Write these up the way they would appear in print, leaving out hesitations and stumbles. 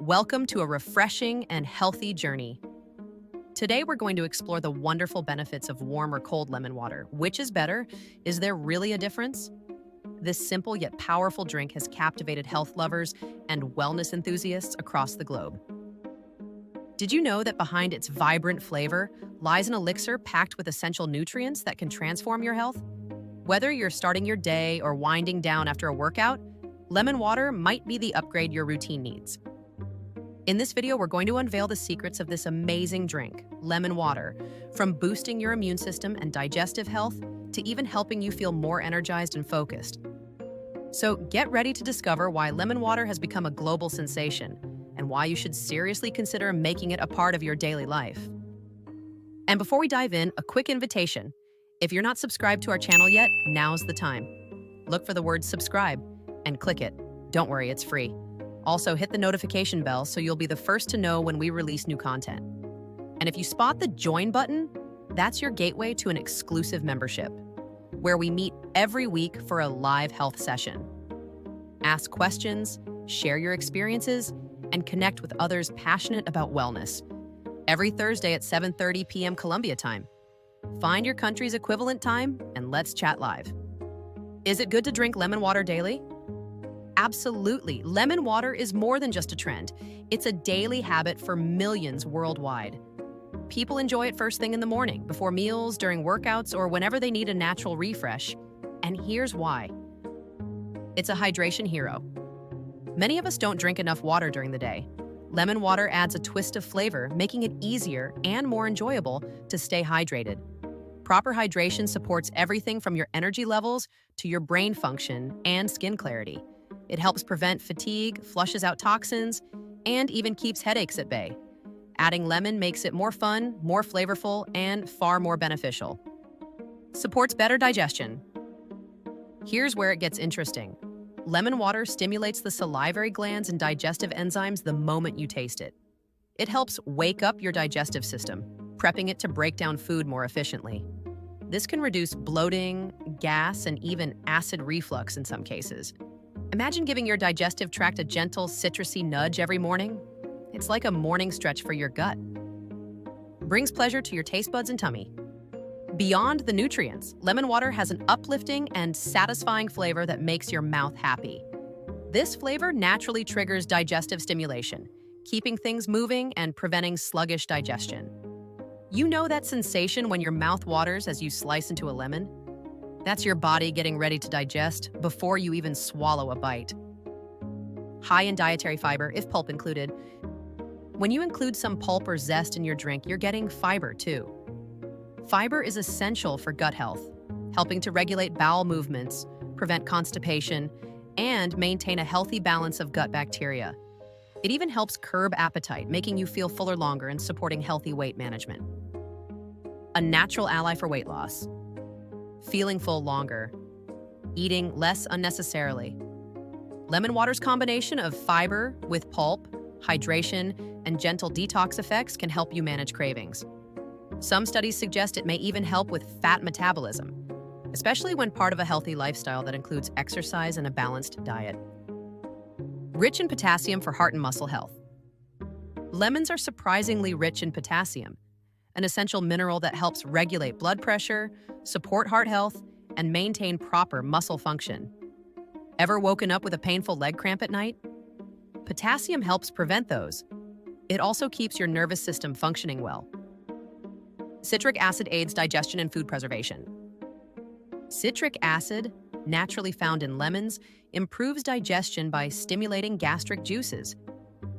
Welcome to a refreshing and healthy journey. Today, we're going to explore the wonderful benefits of warm or cold lemon water. Which is better? Is there really a difference? This simple yet powerful drink has captivated health lovers and wellness enthusiasts across the globe. Did you know that behind its vibrant flavor lies an elixir packed with essential nutrients that can transform your health? Whether you're starting your day or winding down after a workout, lemon water might be the upgrade your routine needs. In this video, we're going to unveil the secrets of this amazing drink, lemon water, from boosting your immune system and digestive health to even helping you feel more energized and focused. So get ready to discover why lemon water has become a global sensation and why you should seriously consider making it a part of your daily life. And before we dive in, a quick invitation. If you're not subscribed to our channel yet, now's the time. Look for the word subscribe and click it. Don't worry, it's free. Also, hit the notification bell so you'll be the first to know when we release new content. And if you spot the join button, that's your gateway to an exclusive membership, where we meet every week for a live health session. Ask questions, share your experiences, and connect with others passionate about wellness. Every Thursday at 7:30 p.m. Colombia time. Find your country's equivalent time and let's chat live. Is it good to drink lemon water daily? Absolutely. Lemon water is more than just a trend. It's a daily habit for millions worldwide. People enjoy it first thing in the morning, before meals, during workouts, or whenever they need a natural refresh. And here's why. It's a hydration hero. Many of us don't drink enough water during the day. Lemon water adds a twist of flavor, making it easier and more enjoyable to stay hydrated. Proper hydration supports everything from your energy levels to your brain function and skin clarity. It helps prevent fatigue, flushes out toxins, and even keeps headaches at bay. Adding lemon makes it more fun, more flavorful, and far more beneficial. Supports better digestion. Here's where it gets interesting. Lemon water stimulates the salivary glands and digestive enzymes the moment you taste it. It helps wake up your digestive system, prepping it to break down food more efficiently. This can reduce bloating, gas, and even acid reflux in some cases. Imagine giving your digestive tract a gentle, citrusy nudge every morning. It's like a morning stretch for your gut. Brings pleasure to your taste buds and tummy. Beyond the nutrients, lemon water has an uplifting and satisfying flavor that makes your mouth happy. This flavor naturally triggers digestive stimulation, keeping things moving and preventing sluggish digestion. You know that sensation when your mouth waters as you slice into a lemon? That's your body getting ready to digest before you even swallow a bite. High in dietary fiber, if pulp included. When you include some pulp or zest in your drink, you're getting fiber too. Fiber is essential for gut health, helping to regulate bowel movements, prevent constipation, and maintain a healthy balance of gut bacteria. It even helps curb appetite, making you feel fuller longer and supporting healthy weight management. A natural ally for weight loss. Feeling full longer, eating less unnecessarily. Lemon water's combination of fiber with pulp, hydration, and gentle detox effects can help you manage cravings. Some studies suggest it may even help with fat metabolism, especially when part of a healthy lifestyle that includes exercise and a balanced diet. Rich in potassium for heart and muscle health. Lemons are surprisingly rich in potassium, an essential mineral that helps regulate blood pressure, support heart health, and maintain proper muscle function. Ever woken up with a painful leg cramp at night? Potassium helps prevent those. It also keeps your nervous system functioning well. Citric acid aids digestion and food preservation. Citric acid, naturally found in lemons, improves digestion by stimulating gastric juices.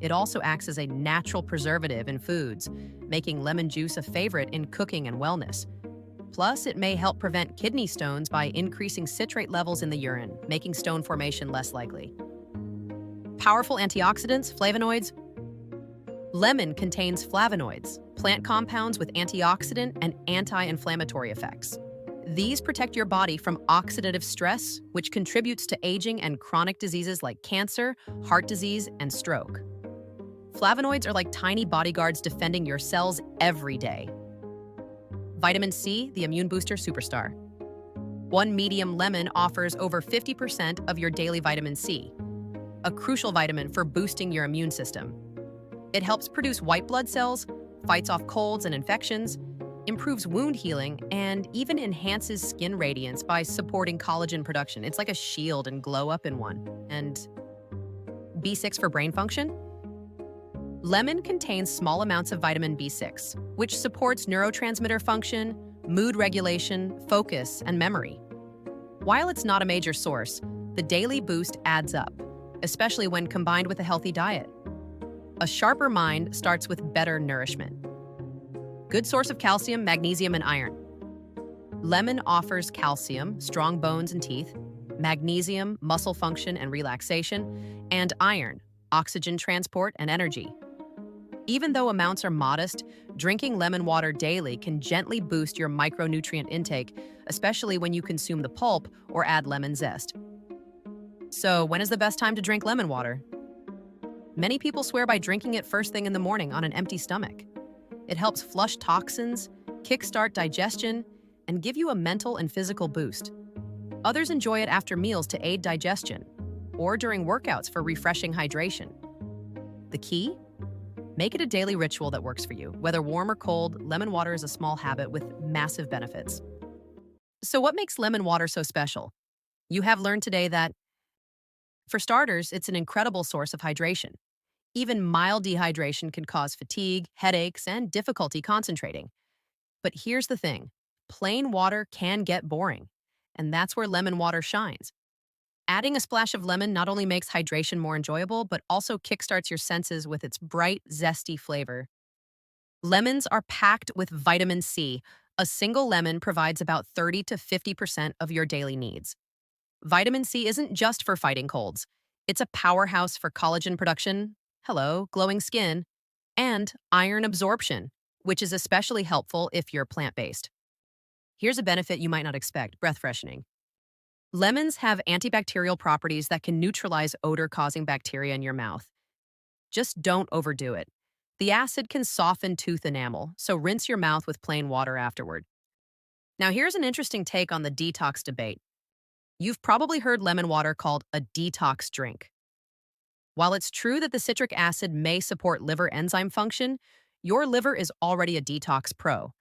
It also acts as a natural preservative in foods, making lemon juice a favorite in cooking and wellness. Plus, it may help prevent kidney stones by increasing citrate levels in the urine, making stone formation less likely. Powerful antioxidants, flavonoids. Lemon contains flavonoids, plant compounds with antioxidant and anti-inflammatory effects. These protect your body from oxidative stress, which contributes to aging and chronic diseases like cancer, heart disease, and stroke. Flavonoids are like tiny bodyguards defending your cells every day. Vitamin C, the immune booster superstar. One medium lemon offers over 50% of your daily vitamin C, a crucial vitamin for boosting your immune system. It helps produce white blood cells, fights off colds and infections, improves wound healing, and even enhances skin radiance by supporting collagen production. It's like a shield and glow up in one. And B6 for brain function? Lemon contains small amounts of vitamin B6, which supports neurotransmitter function, mood regulation, focus, and memory. While it's not a major source, the daily boost adds up, especially when combined with a healthy diet. A sharper mind starts with better nourishment. Good source of calcium, magnesium, and iron. Lemon offers calcium, strong bones and teeth, magnesium, muscle function and relaxation, and iron, oxygen transport and energy. Even though amounts are modest, drinking lemon water daily can gently boost your micronutrient intake, especially when you consume the pulp or add lemon zest. So, when is the best time to drink lemon water? Many people swear by drinking it first thing in the morning on an empty stomach. It helps flush toxins, kickstart digestion, and give you a mental and physical boost. Others enjoy it after meals to aid digestion, or during workouts for refreshing hydration. The key? Make it a daily ritual that works for you. Whether warm or cold, lemon water is a small habit with massive benefits. So what makes lemon water so special? You have learned today that, for starters, it's an incredible source of hydration. Even mild dehydration can cause fatigue, headaches, and difficulty concentrating. But here's the thing, plain water can get boring, and that's where lemon water shines. Adding a splash of lemon not only makes hydration more enjoyable, but also kickstarts your senses with its bright, zesty flavor. Lemons are packed with vitamin C. A single lemon provides about 30 to 50% of your daily needs. Vitamin C isn't just for fighting colds. It's a powerhouse for collagen production, glowing skin, and iron absorption, which is especially helpful if you're plant-based. Here's a benefit you might not expect, breath freshening. Lemons have antibacterial properties that can neutralize odor-causing bacteria in your mouth. Just don't overdo it. The acid can soften tooth enamel, so rinse your mouth with plain water afterward. Now here's an interesting take on the detox debate. You've probably heard lemon water called a detox drink. While it's true that the citric acid may support liver enzyme function, your liver is already a detox pro.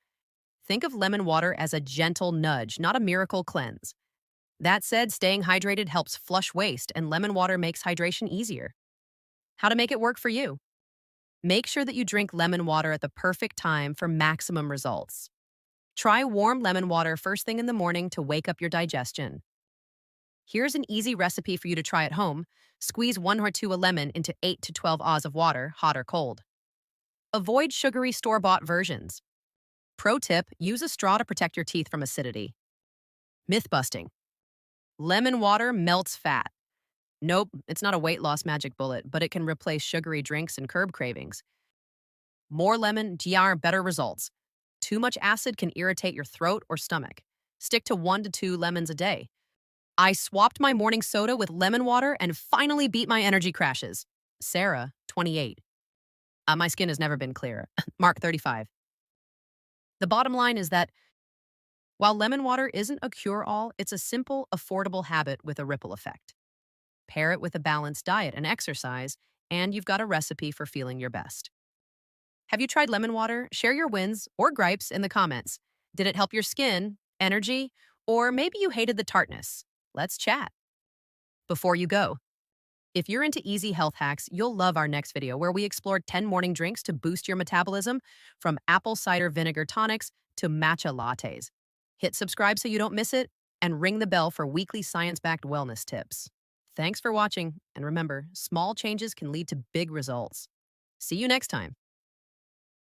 Think of lemon water as a gentle nudge, not a miracle cleanse. That said, staying hydrated helps flush waste, and lemon water makes hydration easier. How to make it work for you? Make sure that you drink lemon water at the perfect time for maximum results. Try warm lemon water first thing in the morning to wake up your digestion. Here's an easy recipe for you to try at home. Squeeze 1 or 2 a lemon into 8 to 12 oz of water, hot or cold. Avoid sugary store-bought versions. Pro tip, use a straw to protect your teeth from acidity. Myth busting. Lemon water melts fat. Nope, it's not a weight loss magic bullet, but it can replace sugary drinks and curb cravings. More lemon, better results. Too much acid can irritate your throat or stomach. Stick to 1 to 2 lemons a day. I swapped my morning soda with lemon water and finally beat my energy crashes. Sarah, 28. My skin has never been clearer. Mark, 35. The bottom line is that while lemon water isn't a cure-all, it's a simple, affordable habit with a ripple effect. Pair it with a balanced diet and exercise, and you've got a recipe for feeling your best. Have you tried lemon water? Share your wins or gripes in the comments. Did it help your skin, energy, or maybe you hated the tartness? Let's chat. Before you go, if you're into easy health hacks, you'll love our next video where we explored 10 morning drinks to boost your metabolism, from apple cider vinegar tonics to matcha lattes. Hit subscribe so you don't miss it, and ring the bell for weekly science-backed wellness tips. Thanks for watching, and remember, small changes can lead to big results. See you next time.